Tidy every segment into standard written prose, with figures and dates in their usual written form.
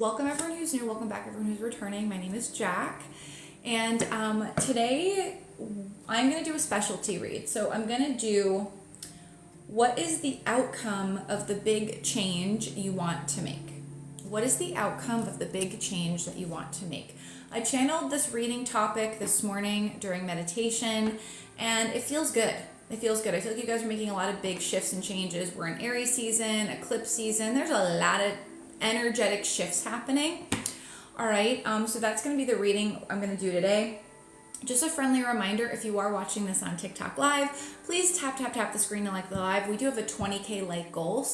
Welcome everyone who's new, welcome back everyone who's returning. My name is Jack, and today I'm going to do a specialty read. So I'm going to do what is the outcome of the big change you want to make? What is the outcome of the big change that you want to make? I channeled this reading topic this morning during meditation, and it feels good. It feels good. I feel like you guys are making a lot of big shifts and changes. We're in Aries season, eclipse season. There's a lot of energetic shifts happening. All right, so that's going to be the reading I'm going to do today. Just a friendly reminder, if you are watching this on TikTok Live, please tap the screen to like the live. We do have a 20K like goal,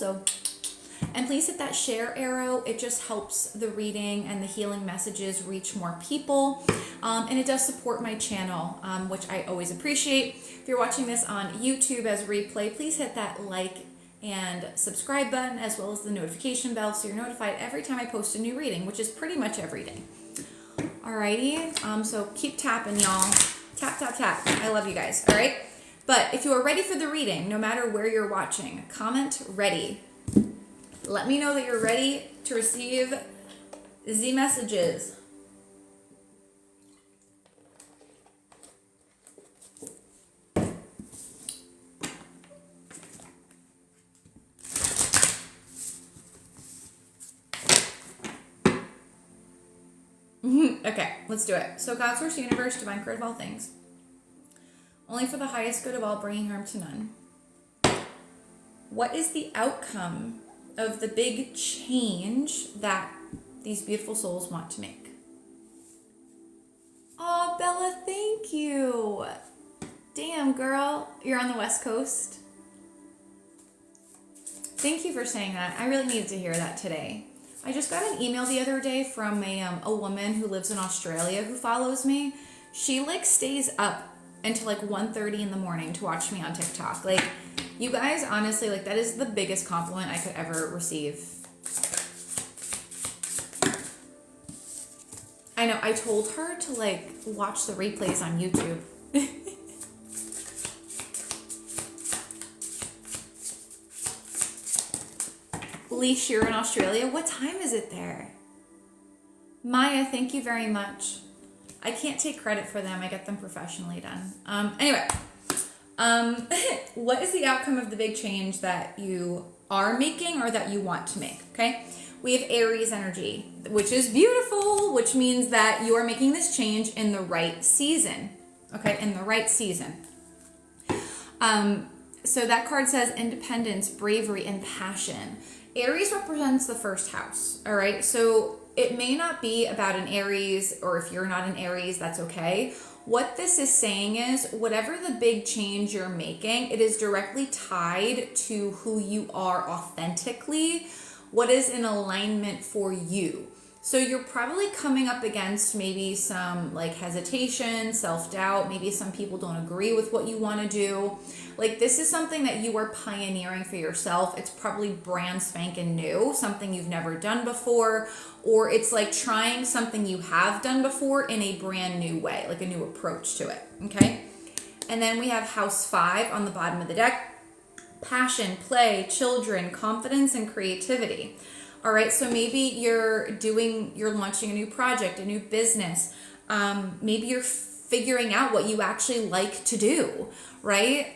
and please hit that share arrow. It just helps the reading and the healing messages reach more people, and it does support my channel, which I always appreciate. If you're watching this on YouTube as replay, please hit that like and subscribe button as well as the notification bell so you're notified every time I post a new reading, which is pretty much every day. Alrighty, so keep tapping, y'all. Tap. I love you guys, all right? But if you are ready for the reading, no matter where you're watching, comment ready. Let me know that you're ready to receive the messages. Okay, let's do it. So God, source, universe, divine creator of all things, only for the highest good of all, bringing harm to none. What is the outcome of the big change that these beautiful souls want to make? Oh, Bella, thank you. Damn, girl, you're on the West Coast. Thank you for saying that. I really needed to hear that today. I just got an email the other day from a woman who lives in Australia who follows me. She stays up until 1:30 in the morning to watch me on TikTok. You guys, honestly, that is the biggest compliment I could ever receive. I know, I told her to watch the replays on YouTube. Leash, you're in Australia. What time is it there? Maya, thank you very much. I can't take credit for them. I get them professionally done. Anyway, what is the outcome of the big change that you are making or that you want to make? Okay, we have Aries energy, which is beautiful, which means that you are making this change in the right season. Okay, in the right season. So that card says independence, bravery, and passion. Aries represents the first house, all right? So it may not be about an Aries, or if you're not an Aries, that's okay. What this is saying is whatever the big change you're making, it is directly tied to who you are authentically, what is in alignment for you. So you're probably coming up against maybe some hesitation, self-doubt. Maybe some people don't agree with what you want to do. This is something that you are pioneering for yourself. It's probably brand spanking new, something you've never done before, or it's trying something you have done before in a brand new way, a new approach to it, okay? And then we have house 5 on the bottom of the deck. Passion, play, children, confidence, and creativity. All right, so maybe you're launching a new project, a new business. Maybe you're figuring out what you actually like to do, right?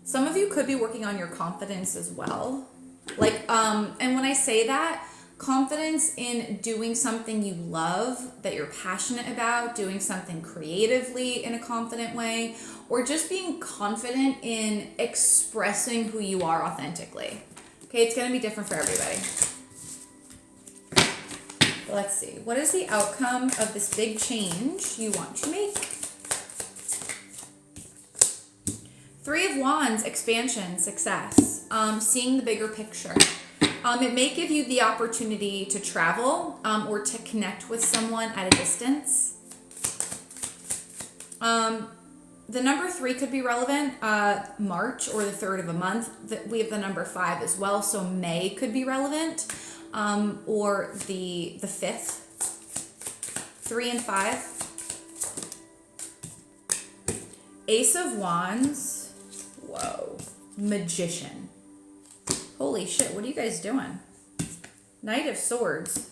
Some of you could be working on your confidence as well. And when I say that, confidence in doing something you love, that you're passionate about, doing something creatively in a confident way, or just being confident in expressing who you are authentically. Okay, it's going to be different for everybody. Let's see. What is the outcome of this big change you want to make? 3 of Wands, expansion, success, seeing the bigger picture. It may give you the opportunity to travel or to connect with someone at a distance. The number 3 could be relevant, March or the 3rd of a month. We have the number 5 as well, so May could be relevant, or the 5th. 3 and 5. Ace of Wands. Whoa. Magician. Holy shit, what are you guys doing? Knight of Swords.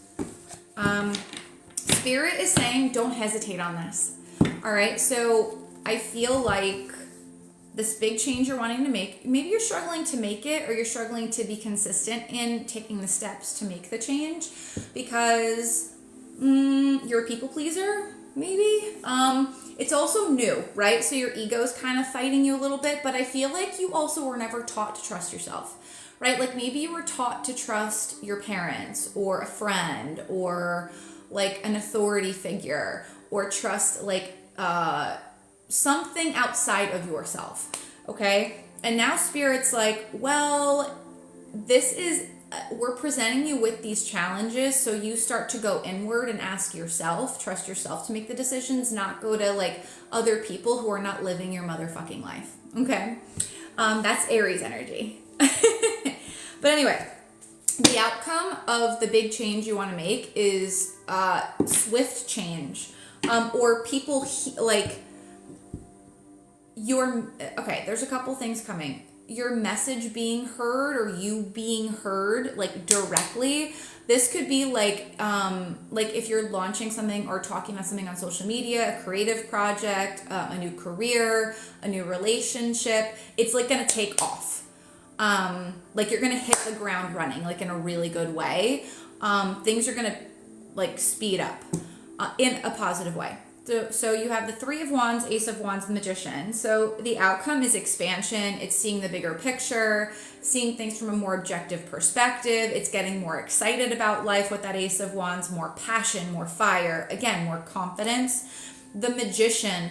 Spirit is saying don't hesitate on this. All right, so I feel like this big change you're wanting to make, maybe you're struggling to make it, or you're struggling to be consistent in taking the steps to make the change because you're a people pleaser, maybe. It's also new, right? So your ego's kind of fighting you a little bit, but I feel like you also were never taught to trust yourself, right? Like maybe you were taught to trust your parents or a friend or like an authority figure, or trust like something outside of yourself, okay? And now Spirit's like, well, this is, we're presenting you with these challenges, so you start to go inward and ask yourself, trust yourself to make the decisions, not go to like other people who are not living your motherfucking life, okay? That's Aries energy. But anyway, the outcome of the big change you want to make is swift change, or people like okay, there's a couple things coming. Your message being heard, or you being heard like directly. This could be like if you're launching something or talking about something on social media, a creative project, a new career, a new relationship. It's like gonna take off. Like you're gonna hit the ground running, like in a really good way. Things are gonna like speed up in a positive way. So you have the Three of Wands, Ace of Wands, and Magician. So the outcome is expansion. It's seeing the bigger picture, seeing things from a more objective perspective. It's getting more excited about life with that Ace of Wands, more passion, more fire, again, more confidence. The Magician,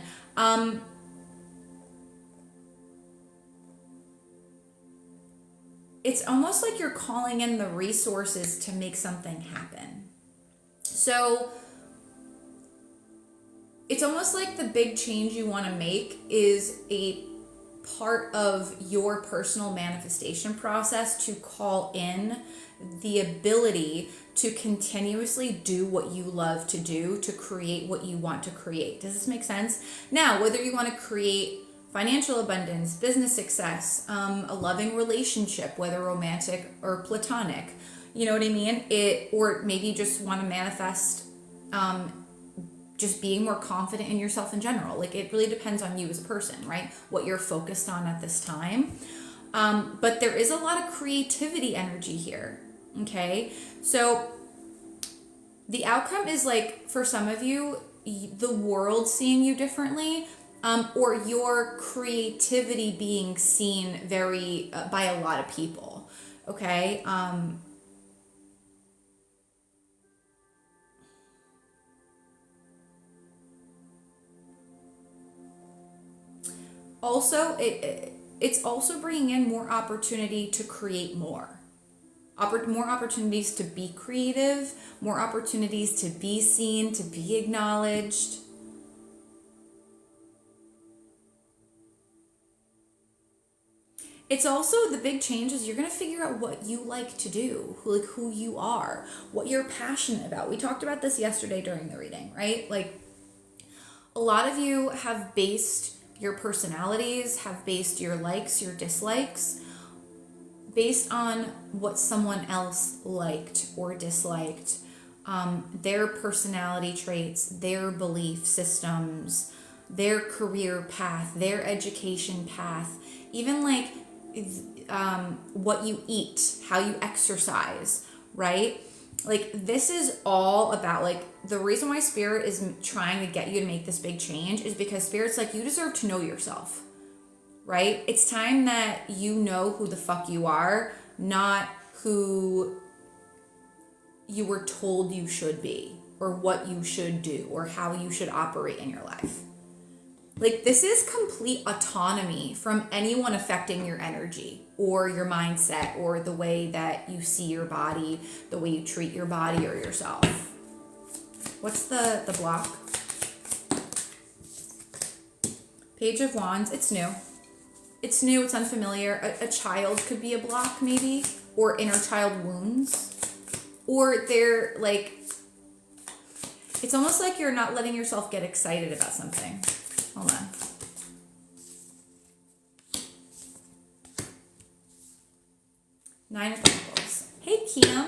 it's almost like you're calling in the resources to make something happen. So it's almost like the big change you want to make is a part of your personal manifestation process to call in the ability to continuously do what you love to do, to create what you want to create. Does this make sense? Now, whether you want to create financial abundance, business success, a loving relationship, whether romantic or platonic, you know what I mean? Or maybe you just want to manifest just being more confident in yourself in general. Like it really depends on you as a person, right? What you're focused on at this time. But there is a lot of creativity energy here, okay? So the outcome is like, for some of you, the world seeing you differently, or your creativity being seen very by a lot of people, okay? Also, it's also bringing in more opportunity to create more opportunities to be creative, more opportunities to be seen, to be acknowledged. It's also the big change is you're going to figure out what you like to do, who you are, what you're passionate about. We talked about this yesterday during the reading, right? Like a lot of you have based your personalities, have based your likes, your dislikes, based on what someone else liked or disliked, their personality traits, their belief systems, their career path, their education path, even like what you eat, how you exercise, right? Like this is all about like the reason why Spirit is trying to get you to make this big change is because Spirit's like, you deserve to know yourself, right? It's time that you know who the fuck you are, not who you were told you should be or what you should do or how you should operate in your life. Like this is complete autonomy from anyone affecting your energy or your mindset or the way that you see your body, the way you treat your body or yourself. What's the block? Page of Wands. It's new. It's new. It's unfamiliar. A child could be a block maybe, or inner child wounds, or they're like, it's almost like you're not letting yourself get excited about something. Hold on. Nine of Pentacles. Hey, Kim.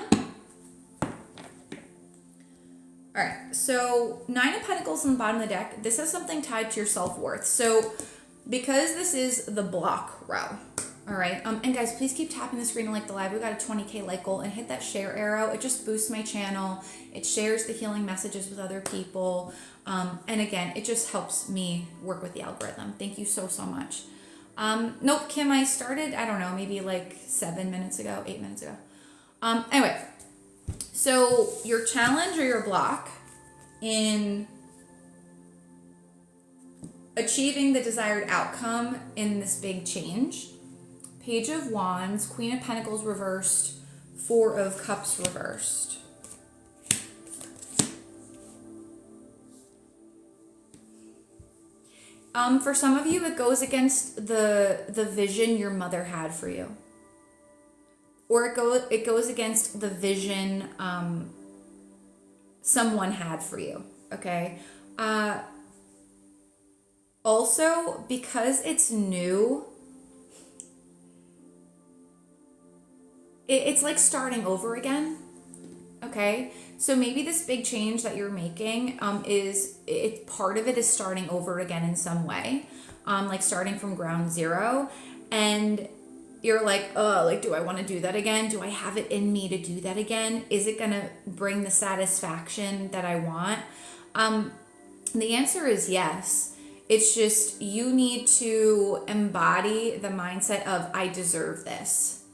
All right, so Nine of Pentacles on the bottom of the deck, this has something tied to your self-worth. So because this is the block row, all right, and guys, please keep tapping the screen and like the live. We got a 20K like goal, and hit that share arrow. It just boosts my channel. It shares the healing messages with other people. And again, it just helps me work with the algorithm. Thank you so, so much. Nope, Kim, I started, I don't know, maybe like 8 minutes ago. Anyway. So your challenge or your block in achieving the desired outcome in this big change, Page of Wands, Queen of Pentacles reversed, Four of Cups reversed. For some of you, it goes against the vision your mother had for you. Or it goes against the vision someone had for you, okay? Also, because it's new, it's like starting over again, okay? So maybe this big change that you're making part of it is starting over again in some way, like starting from ground zero, and you're like, oh, like, do I want to do that again? Do I have it in me to do that again? Is it going to bring the satisfaction that I want? The answer is yes. It's just you need to embody the mindset of, I deserve this.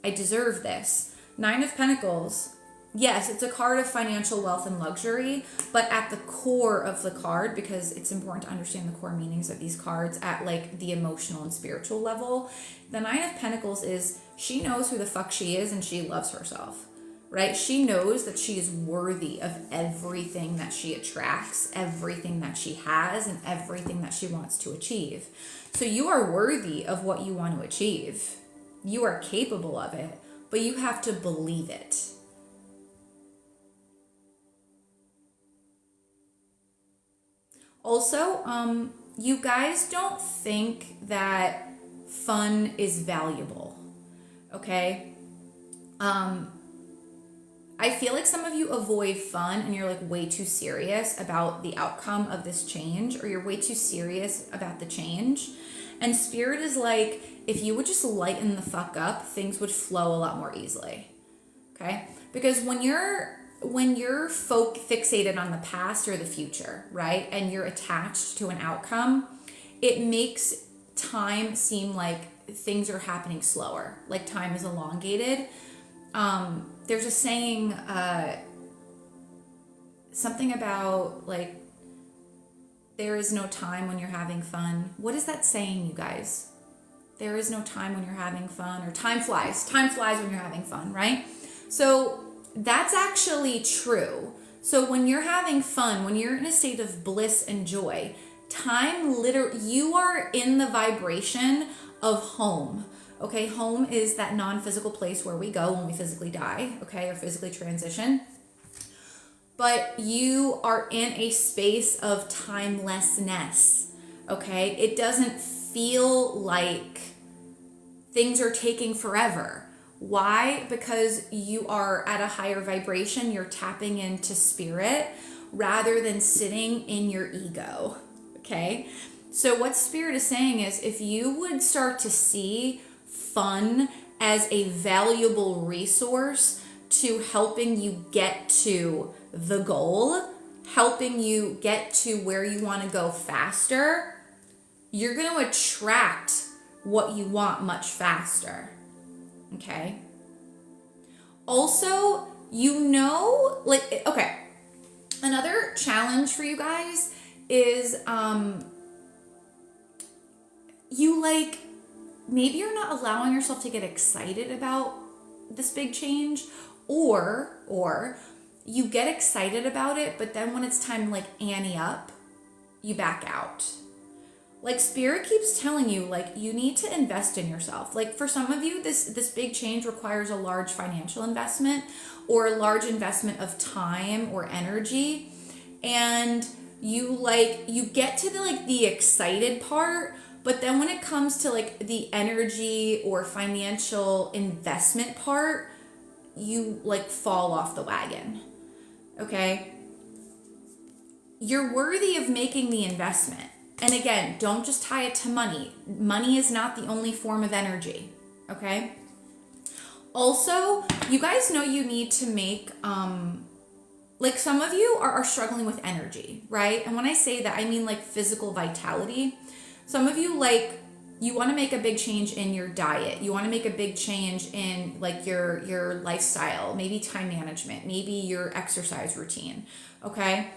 I deserve this. Nine of Pentacles. Yes, it's a card of financial wealth and luxury, but at the core of the card, because it's important to understand the core meanings of these cards at like the emotional and spiritual level, the Nine of Pentacles is she knows who the fuck she is and she loves herself, right? She knows that she is worthy of everything that she attracts, everything that she has, and everything that she wants to achieve. So you are worthy of what you want to achieve. You are capable of it, but you have to believe it. Also, you guys don't think that fun is valuable, okay? I feel like some of you avoid fun and you're like way too serious about the outcome of this change, or you're way too serious about the change. And Spirit is like, if you would just lighten the fuck up, things would flow a lot more easily, okay? Because when you're fixated on the past or the future, right? And you're attached to an outcome, it makes time seem like things are happening slower, like time is elongated. There's a saying, something about like, there is no time when you're having fun. What is that saying, you guys? There is no time when you're having fun, or time flies. Time flies when you're having fun, right? So that's actually true. So when you're having fun, when you're in a state of bliss and joy, you are in the vibration of home. Okay, home is that non-physical place where we go when we physically die, okay, or physically transition. But you are in a space of timelessness, okay? It doesn't feel like things are taking forever. Why? Because you are at a higher vibration, you're tapping into spirit rather than sitting in your ego, okay? So what Spirit is saying is, if you would start to see fun as a valuable resource to helping you get to the goal, helping you get to where you want to go faster, you're going to attract what you want much faster. Okay. Also, okay. Another challenge for you guys is, maybe you're not allowing yourself to get excited about this big change, or you get excited about it, but then when it's time to like ante up, you back out. Like Spirit keeps telling you, like, you need to invest in yourself. Like for some of you, this big change requires a large financial investment or a large investment of time or energy. And you get to the excited part, But then when it comes to like the energy or financial investment part, you like fall off the wagon. Okay? You're worthy of making the investment. And again, don't just tie it to money. Money is not the only form of energy. Okay? Also, you guys know you need to make, like some of you are struggling with energy, right? And when I say that, I mean like physical vitality. Some of you, like, you want to make a big change in your diet. You want to make a big change in like your lifestyle, maybe time management, maybe your exercise routine, okay?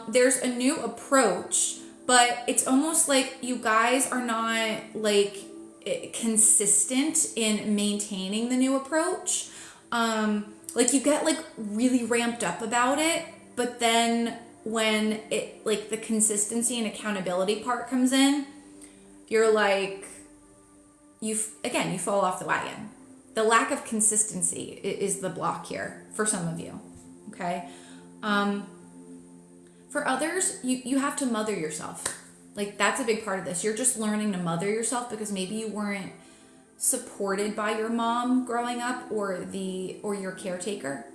There's a new approach, but it's almost like you guys are not like consistent in maintaining the new approach. Like you get like really ramped up about it, but then when it like the consistency and accountability part comes in, you're like, you fall off the wagon. The lack of consistency is the block here for some of you, okay? For others, you have to mother yourself. Like that's a big part of this. You're just learning to mother yourself because maybe you weren't supported by your mom growing up or your caretaker.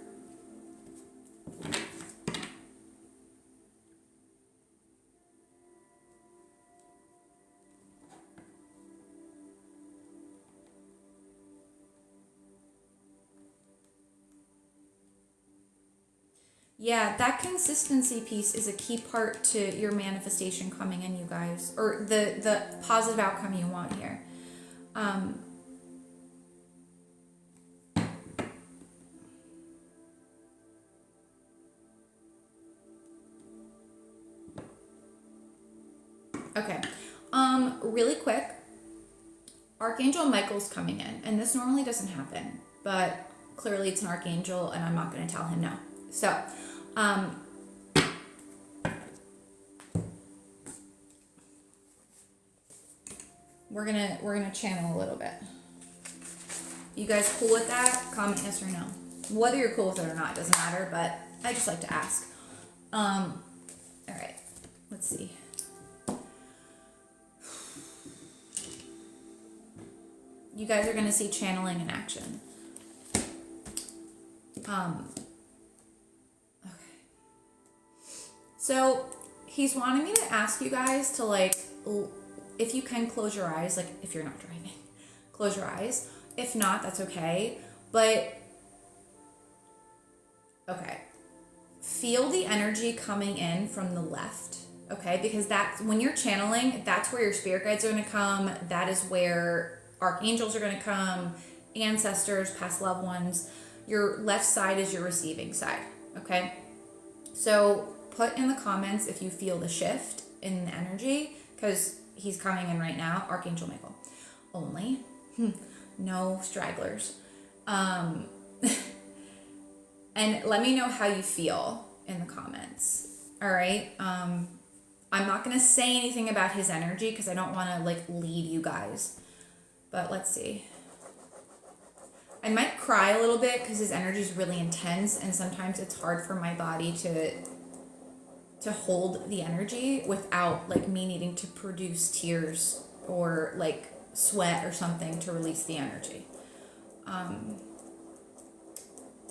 Yeah, that consistency piece is a key part to your manifestation coming in, you guys, or the positive outcome you want here. Okay, really quick, Archangel Michael's coming in, and this normally doesn't happen, but clearly it's an archangel, and I'm not going to tell him no. So, we're gonna channel a little bit. You guys cool with that? Comment yes or no. Whether you're cool with it or not doesn't matter, but I just like to ask. All right, let's see. You guys are gonna see channeling in action. Okay. So he's wanting me to ask you guys to like, if you can close your eyes, like if you're not driving, close your eyes. If not, that's okay. But, okay. Feel the energy coming in from the left, okay? Because that's, when you're channeling, that's where your spirit guides are gonna come. That is where archangels are gonna come, ancestors, past loved ones. Your left side is your receiving side, okay? So put in the comments if you feel the shift in the energy, because he's coming in right now, Archangel Michael. Only. No stragglers. And let me know how you feel in the comments. All right? I'm not going to say anything about his energy because I don't want to like lead you guys. But let's see. I might cry a little bit because his energy is really intense, and sometimes it's hard for my body to hold the energy without like me needing to produce tears or like sweat or something to release the energy.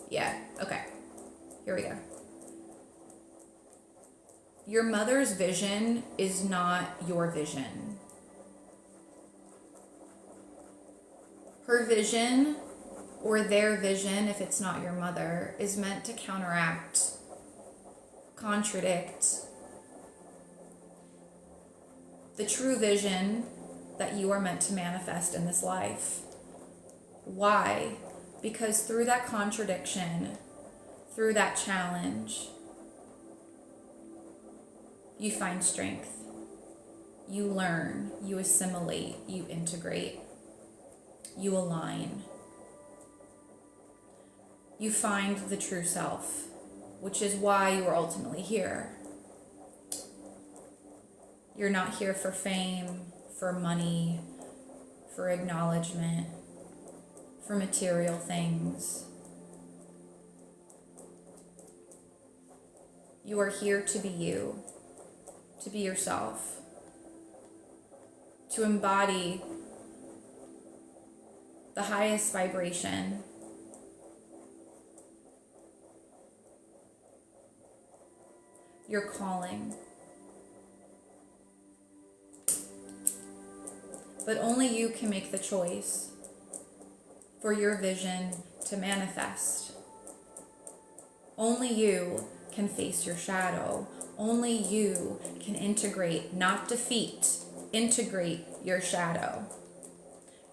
Yeah, okay. Here we go. Your mother's vision is not your vision. Her vision, or their vision, if it's not your mother, is meant to counteract, contradict the true vision that you are meant to manifest in this life. Why? Because through that contradiction, through that challenge, you find strength. You learn, you assimilate, you integrate, you align. You find the true self, which is why you are ultimately here. You're not here for fame, for money, for acknowledgement, for material things. You are here to be you, to be yourself, to embody the highest vibration, your calling. But only you can make the choice for your vision to manifest. Only you can face your shadow. Only you can integrate, not defeat, integrate your shadow.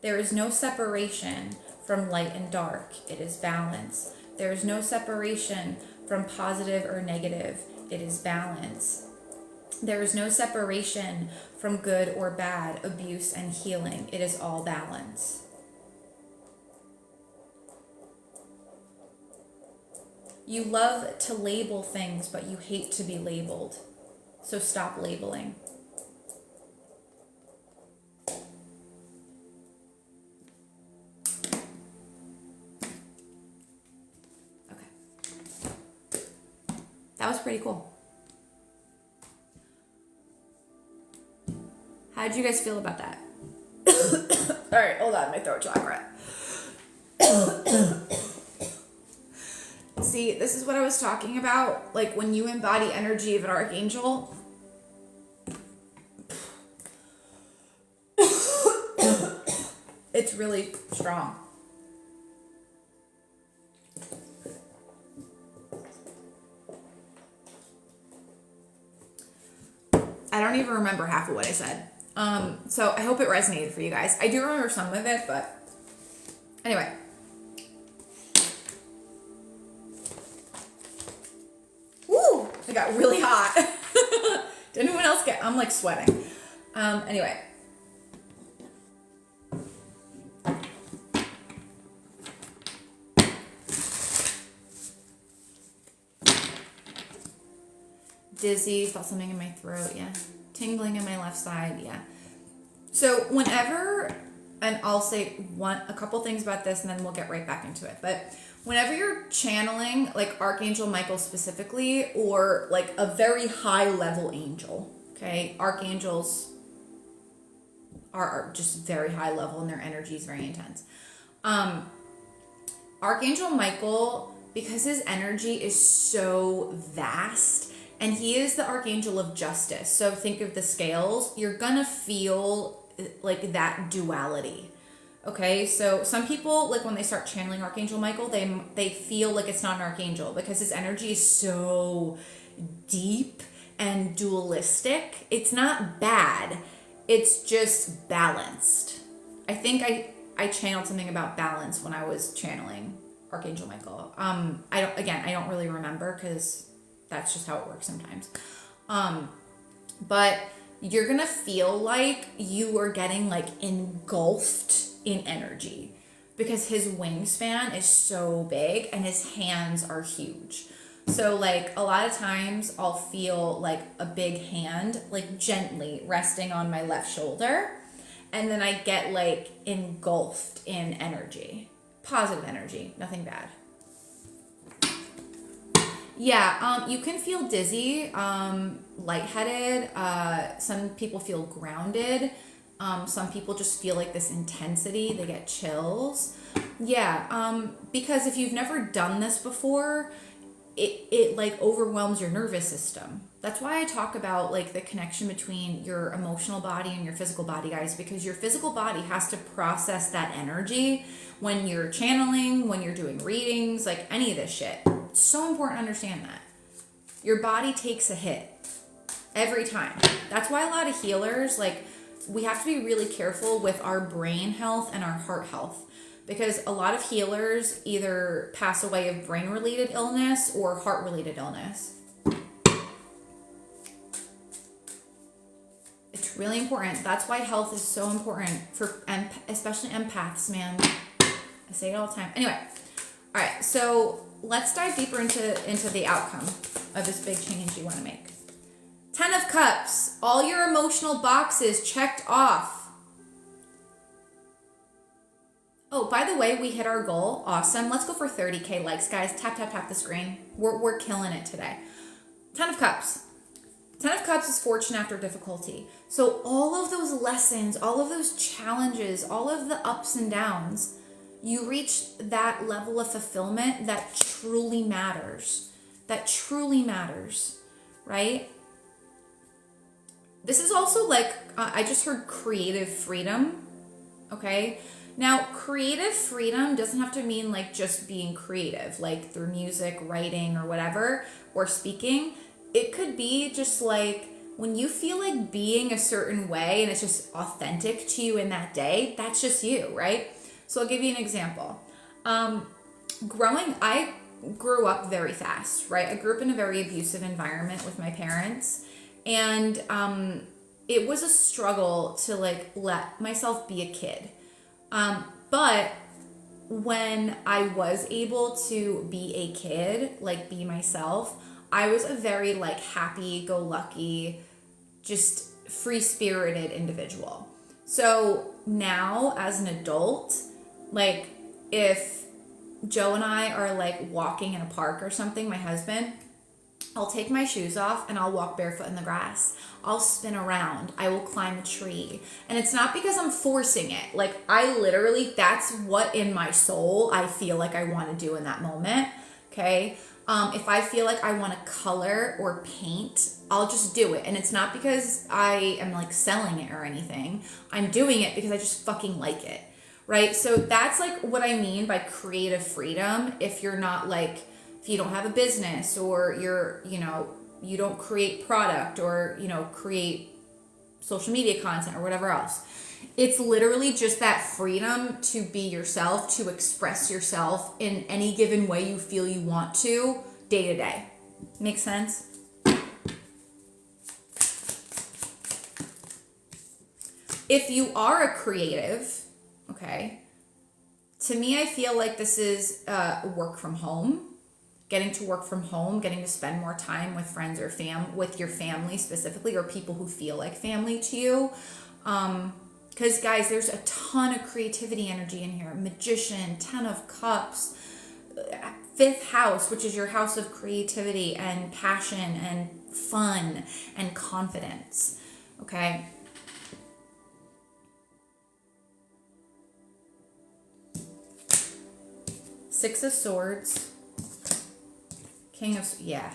There is no separation from light and dark. It is balance. There is no separation from positive or negative. It is balance. There is no separation from good or bad, abuse and healing. It is all balance. You love to label things, but you hate to be labeled. So stop labeling. Okay. That was pretty cool. How did you guys feel about that? All right, hold on, my throat chakra. See, this is what I was talking about. Like when you embody energy of an archangel, it's really strong. I don't even remember half of what I said. So I hope it resonated for you guys. I do remember some of it, but anyway. Woo! It got really hot. Did anyone else get? I'm like sweating. Anyway. Dizzy, felt something in my throat, yeah. Tingling in my left side, yeah. So whenever, and I'll say a couple things about this and then we'll get right back into it. But whenever you're channeling like Archangel Michael specifically, or like a very high level angel, okay? Archangels are just very high level and their energy is very intense. Archangel Michael, because his energy is so vast, and he is the archangel of justice. So think of the scales. You're gonna feel like that duality. Okay, so some people, like when they start channeling Archangel Michael, they feel like it's not an archangel because his energy is so deep and dualistic. It's not bad. It's just balanced. I think I channeled something about balance when I was channeling Archangel Michael. I don't really remember because that's just how it works sometimes. But you're gonna feel like you are getting like engulfed in energy because his wingspan is so big and his hands are huge. So like a lot of times I'll feel like a big hand like gently resting on my left shoulder, and then I get like engulfed in energy. Positive energy, nothing bad. Yeah, you can feel dizzy, lightheaded. Some people feel grounded. Some people just feel like this intensity. They get chills. Yeah, because if you've never done this before, it like overwhelms your nervous system. That's why I talk about like the connection between your emotional body and your physical body, guys, because your physical body has to process that energy when you're channeling, when you're doing readings, like any of this shit. It's so important to understand that. Your body takes a hit every time. That's why a lot of healers, like, we have to be really careful with our brain health and our heart health, because a lot of healers either pass away of brain-related illness or heart-related illness. It's really important. That's why health is so important for especially empaths, man. I say it all the time. Anyway, all right, so let's dive deeper into the outcome of this big change you want to make. 10 of Cups, all your emotional boxes checked off. Oh, by the way, we hit our goal. Awesome. Let's go for 30K likes, guys. Tap, tap, tap the screen. We're killing it today. 10 of Cups. Ten of Cups is fortune after difficulty. So all of those lessons, all of those challenges, all of the ups and downs, you reach that level of fulfillment that truly matters. That truly matters, right? This is also like, I just heard creative freedom, okay? Now, creative freedom doesn't have to mean like just being creative, like through music, writing, or whatever, or speaking. It could be just like when you feel like being a certain way and it's just authentic to you in that day, that's just you, right? So I'll give you an example. I grew up very fast, right? I grew up in a very abusive environment with my parents, and it was a struggle to like let myself be a kid. But when I was able to be a kid, like be myself, I was a very like happy-go-lucky, just free-spirited individual. So now as an adult, like if Joe and I are like walking in a park or something, my husband, I'll take my shoes off and I'll walk barefoot in the grass. I'll spin around. I will climb a tree. And it's not because I'm forcing it. Like I literally, that's what in my soul I feel like I want to do in that moment. Okay. If I feel like I want to color or paint, I'll just do it. And it's not because I am like selling it or anything. I'm doing it because I just fucking like it. Right. So that's like what I mean by creative freedom. If you're not like, if you don't have a business, or you're, you don't create product, or, create social media content or whatever else. It's literally just that freedom to be yourself, to express yourself in any given way you feel you want to, day to day. Make sense? If you are a creative, okay, to me, I feel like this is work from home. Getting to work from home, getting to spend more time with friends or with your family specifically, or people who feel like family to you. Because guys, there's a ton of creativity energy in here. Magician, 10 of Cups, 5th house, which is your house of creativity and passion and fun and confidence. Okay. Six of Swords. King of, yeah.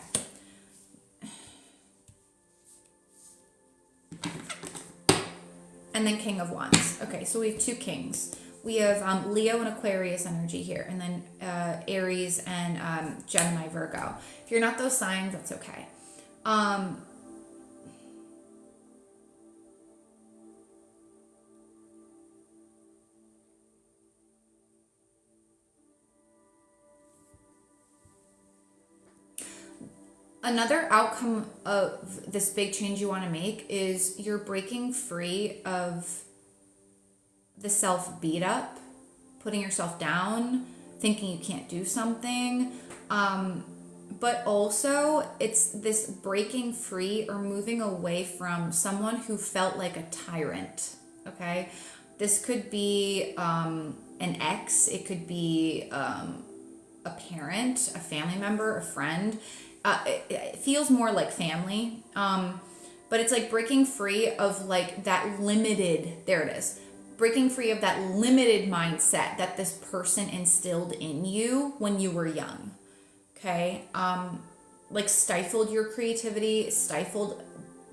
And then King of Wands. Okay, so we have two kings. We have Leo and Aquarius energy here, and then Aries and Gemini, Virgo. If you're not those signs, that's okay. Another outcome of this big change you want to make is you're breaking free of the self beat up, putting yourself down, thinking you can't do something. But also it's this breaking free or moving away from someone who felt like a tyrant. Okay. This could be an ex. It could be a parent, a family member, a friend. It feels more like family, but it's like breaking free of like that limited, there it is, breaking free of that limited mindset that this person instilled in you when you were young, okay? Like stifled your creativity, stifled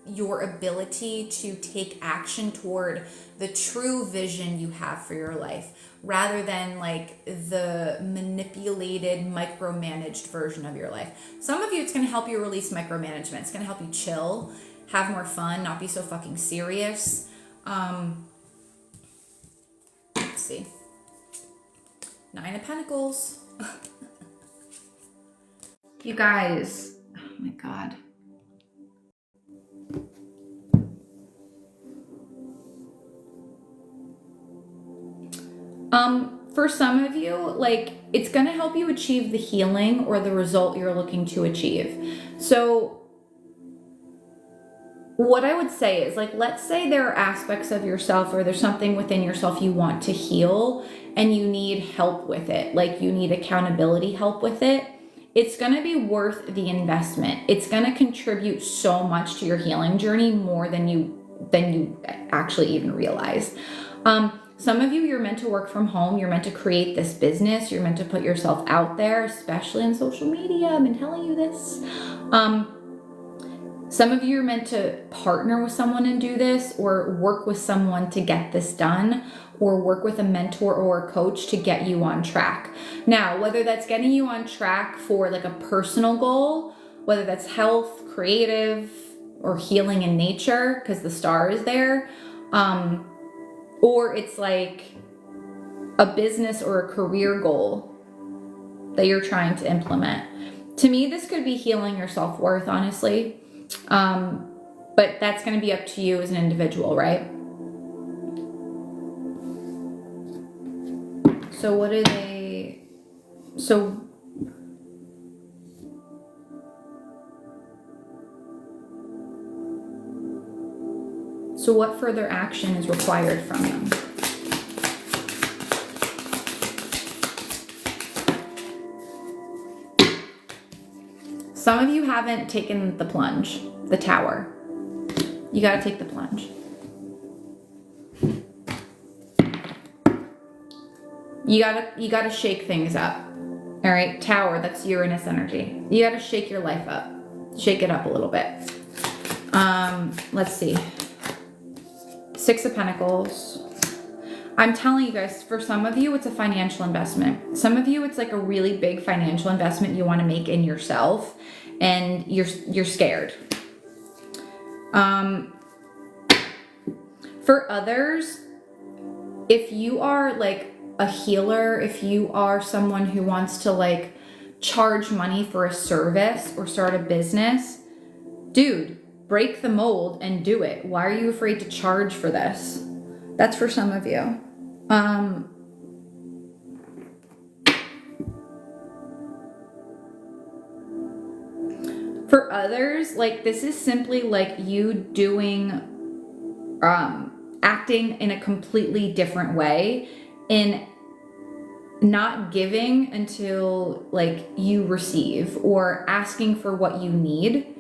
your ability to take action toward the true vision you have for your life, rather than like the manipulated, micromanaged version of your life. Some of you, it's going to help you release micromanagement. It's going to help you chill, have more fun, not be so fucking serious. Let's see. 9 of Pentacles. You guys, oh my God. For some of you, like, it's going to help you achieve the healing or the result you're looking to achieve. So what I would say is, like, let's say there are aspects of yourself or there's something within yourself you want to heal and you need help with it. Like, you need accountability help with it. it's going to be worth the investment. It's going to contribute so much to your healing journey, more than you actually even realize. Some of you, you're meant to work from home. You're meant to create this business. You're meant to put yourself out there, especially on social media. I've been telling you this. Some of you are meant to partner with someone and do this, or work with someone to get this done, or work with a mentor or a coach to get you on track. Now, whether that's getting you on track for like a personal goal, whether that's health, creative, or healing in nature, because the star is there, or it's like a business or a career goal that you're trying to implement. To me, this could be healing your self-worth, honestly. But that's going to be up to you as an individual, right? So what are they? So what further action is required from them? Some of you haven't taken the plunge, the tower. You got to take the plunge. You gotta shake things up. All right, tower, that's Uranus energy. You gotta shake your life up. Shake it up a little bit. Let's see. 6 of Pentacles. I'm telling you guys, for some of you, it's a financial investment. Some of you, it's like a really big financial investment you want to make in yourself, and you're scared. For others, if you are like a healer, if you are someone who wants to like charge money for a service or start a business, dude, break the mold and do it. Why are you afraid to charge for this? That's for some of you. For others, like this is simply like you doing, acting in a completely different way, in not giving until like you receive, or asking for what you need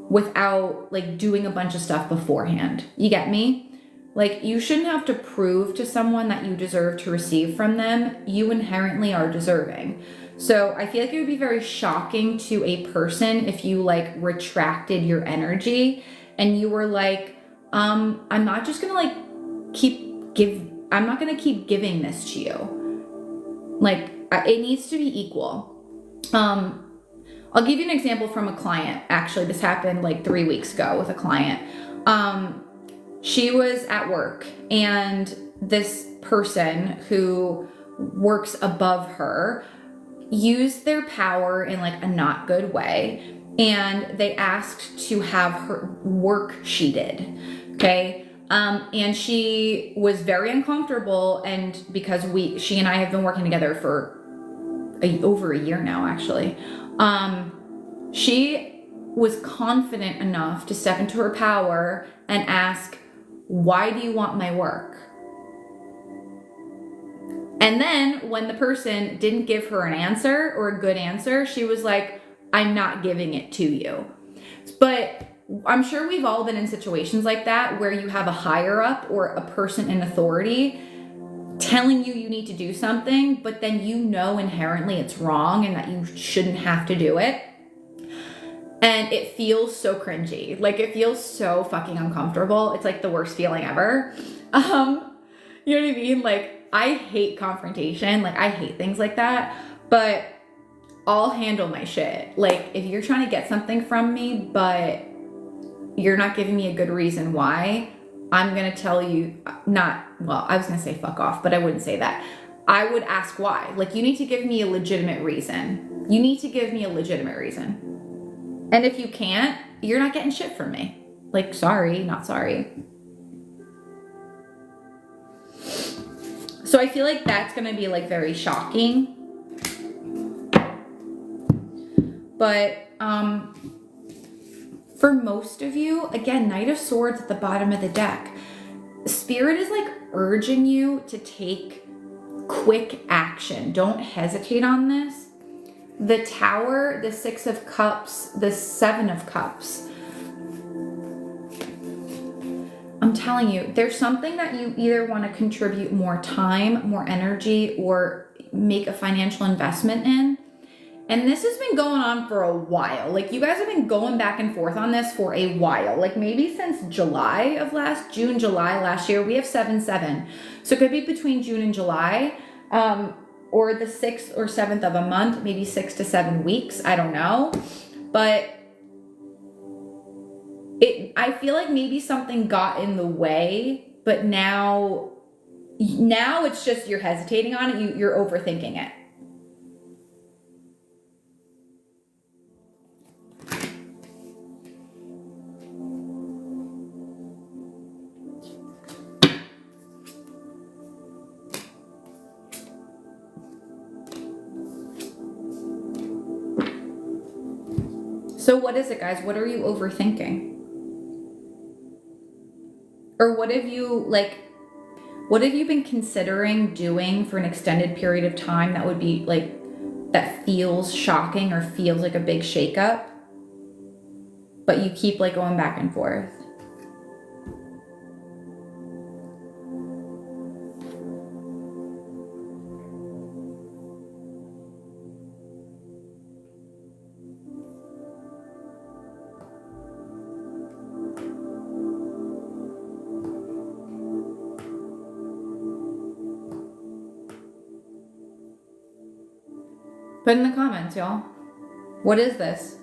without like doing a bunch of stuff beforehand. You get me? Like you shouldn't have to prove to someone that you deserve to receive from them. You inherently are deserving. So I feel like it would be very shocking to a person if you like retracted your energy and you were like, I'm not just gonna like I'm not gonna keep giving this to you. Like it needs to be equal. I'll give you an example from a client. Actually, this happened like 3 weeks ago with a client. She was at work, and this person who works above her used their power in like a not good way, and they asked to have her work sheeted. Okay. And she was very uncomfortable, and because she and I have been working together for over a year now, actually. She was confident enough to step into her power and ask, why do you want my work? And then when the person didn't give her an answer or a good answer, she was like, I'm not giving it to you. But I'm sure we've all been in situations like that where you have a higher up or a person in authority telling you need to do something, but then you know inherently it's wrong and that you shouldn't have to do it. And it feels so cringy. Like it feels so fucking uncomfortable. It's like the worst feeling ever. You know what I mean? Like I hate confrontation. Like I hate things like that, but I'll handle my shit. Like if you're trying to get something from me, but you're not giving me a good reason why, I'm going to tell you I was going to say fuck off, but I wouldn't say that. I would ask why. Like you need to give me a legitimate reason. You need to give me a legitimate reason. And if you can't, you're not getting shit from me. Like, sorry, not sorry. So I feel like that's going to be like very shocking. But for most of you, again, Knight of Swords at the bottom of the deck. Spirit is like urging you to take quick action. Don't hesitate on this. the Tower, the Six of Cups, the Seven of Cups. I'm telling you, there's something that you either want to contribute more time, more energy, or make a financial investment in. And this has been going on for a while. Like, you guys have been going back and forth on this for a while. Like, maybe since July last year. We have 7/7. So it could be between June and July, or the 6th or 7th of a month, maybe 6 to 7 weeks. I don't know. But I feel like maybe something got in the way, but now it's just you're hesitating on it. You're overthinking it. So what is it, guys? What are you overthinking? Or what have you been considering doing for an extended period of time that would be like, that feels shocking or feels like a big shakeup, but you keep like going back and forth? Put in the comments, y'all. What is this?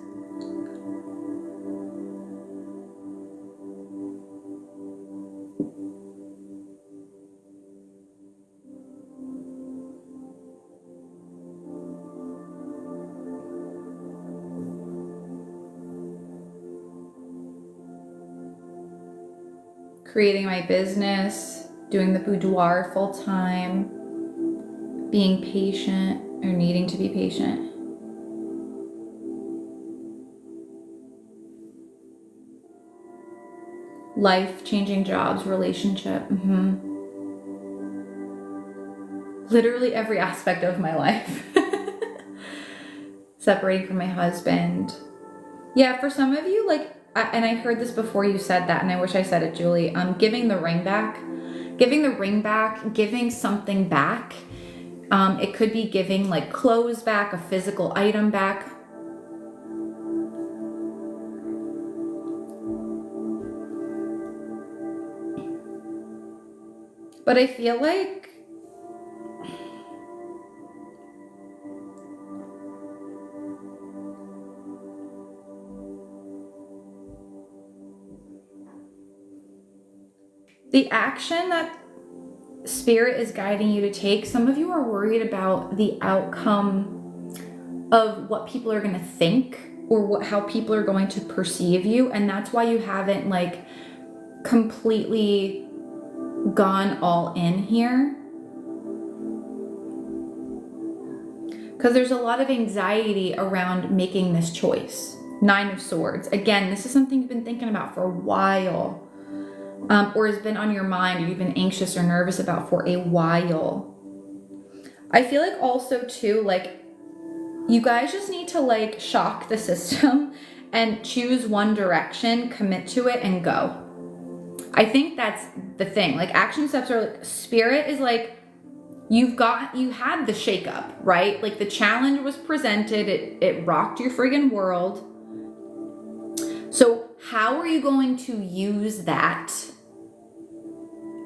Creating my business, doing the boudoir full time, being patient, or needing to be patient. Life, changing jobs, relationship. Literally every aspect of my life. Separating from my husband. Yeah, for some of you, like, and I heard this before you said that, and I wish I said it, Julie, giving the ring back. Giving the ring back, giving something back. It could be giving like clothes back, a physical item back. But I feel like the action that Spirit is guiding you to take, some of you are worried about the outcome of what people are going to think, or how people are going to perceive you, and that's why you haven't like completely gone all in here, because there's a lot of anxiety around making this choice. 9 of Swords. Again, this is something you've been thinking about for a while. Or has been on your mind, or you've been anxious or nervous about for a while. I feel like also too, like, you guys just need to like shock the system and choose one direction, commit to it, and go. I think that's the thing. Like, action steps are like, Spirit is like, you had the shakeup, right? Like, the challenge was presented, it rocked your friggin' world. So how are you going to use that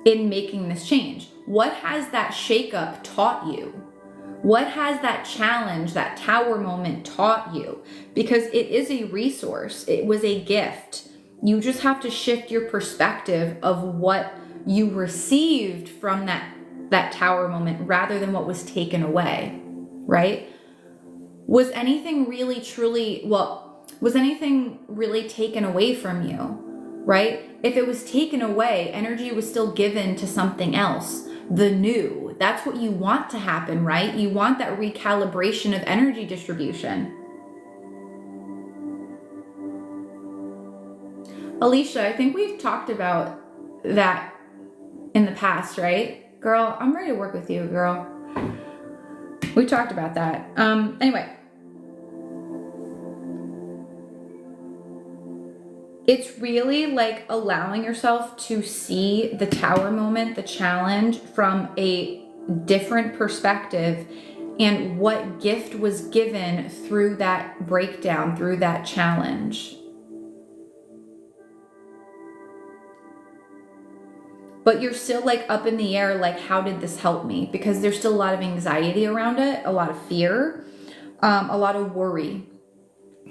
in making this change? What has that shakeup taught you? What has that challenge, that tower moment taught you? Because it is a resource. It was a gift. You just have to shift your perspective of what you received from that tower moment rather than what was taken away, right? Was anything really taken away from you, right? If it was taken away, energy was still given to something else, the new. That's what you want to happen, right? You want that recalibration of energy distribution. Alicia, I think we've talked about that in the past, right? Girl, I'm ready to work with you, girl. We talked about that. Anyway, It's really like allowing yourself to see the tower moment, the challenge, from a different perspective, and what gift was given through that breakdown, through that challenge. But you're still like up in the air, like, how did this help me? Because there's still a lot of anxiety around it, a lot of fear, a lot of worry,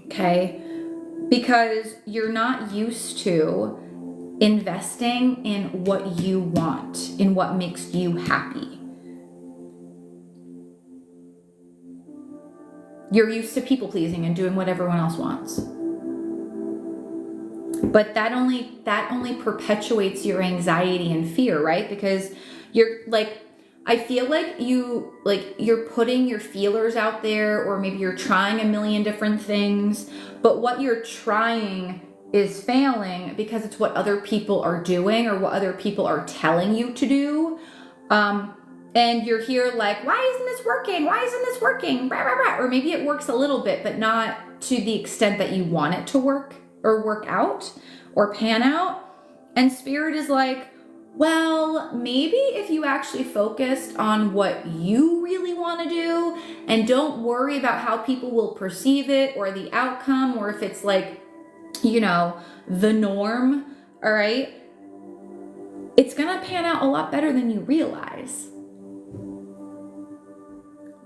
okay? Because you're not used to investing in what you want, in what makes you happy. You're used to people pleasing and doing what everyone else wants. But that only perpetuates your anxiety and fear, right? Because you're like, I feel like you're putting your feelers out there, or maybe you're trying a million different things, but what you're trying is failing because it's what other people are doing or what other people are telling you to do. And you're here like, why isn't this working? Why isn't this working? Blah, blah, blah. Or maybe it works a little bit, but not to the extent that you want it to work or work out or pan out. And Spirit is like, well, maybe if you actually focused on what you really want to do and don't worry about how people will perceive it or the outcome, or if it's like, you know, the norm, all right, it's going to pan out a lot better than you realize.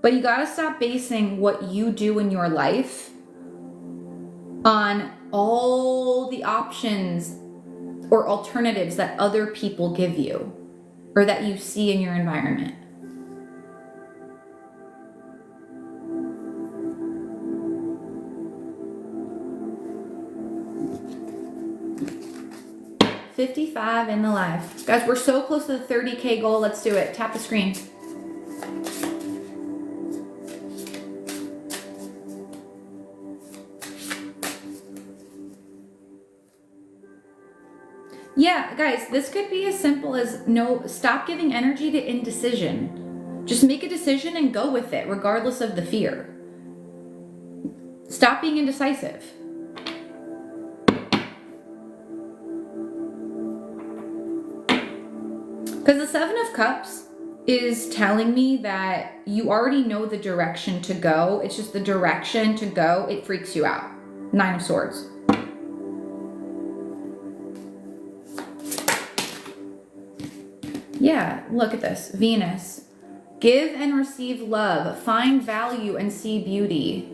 But you got to stop basing what you do in your life on all the options or alternatives that other people give you or that you see in your environment. $55 in the live. Guys, we're so close to the 30K goal. Let's do it. Tap the screen. Yeah, guys, this could be as simple as stop giving energy to indecision. Just make a decision and go with it, regardless of the fear. Stop being indecisive. Because the Seven of Cups is telling me that you already know the direction to go. It's just the direction to go, it freaks you out. Nine of Swords. Yeah, look at this. Venus. Give and receive love. Find value and see beauty.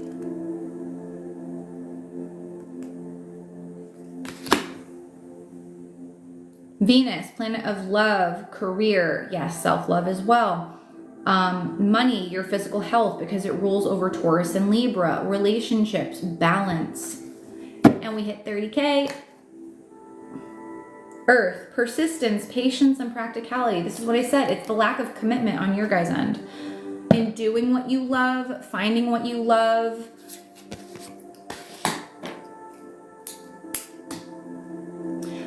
Venus, planet of love, career. Yes, self-love as well. Money, your physical health, because it rules over Taurus and Libra. Relationships, balance. And we hit 30K. Earth, persistence, patience, and practicality. This is what I said. It's the lack of commitment on your guys' end. In doing what you love, finding what you love.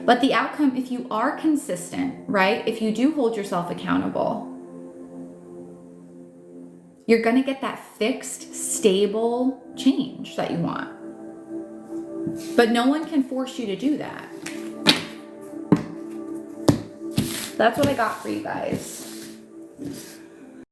But the outcome, if you are consistent, right? If you do hold yourself accountable, you're going to get that fixed, stable change that you want. But no one can force you to do that. That's what I got for you guys.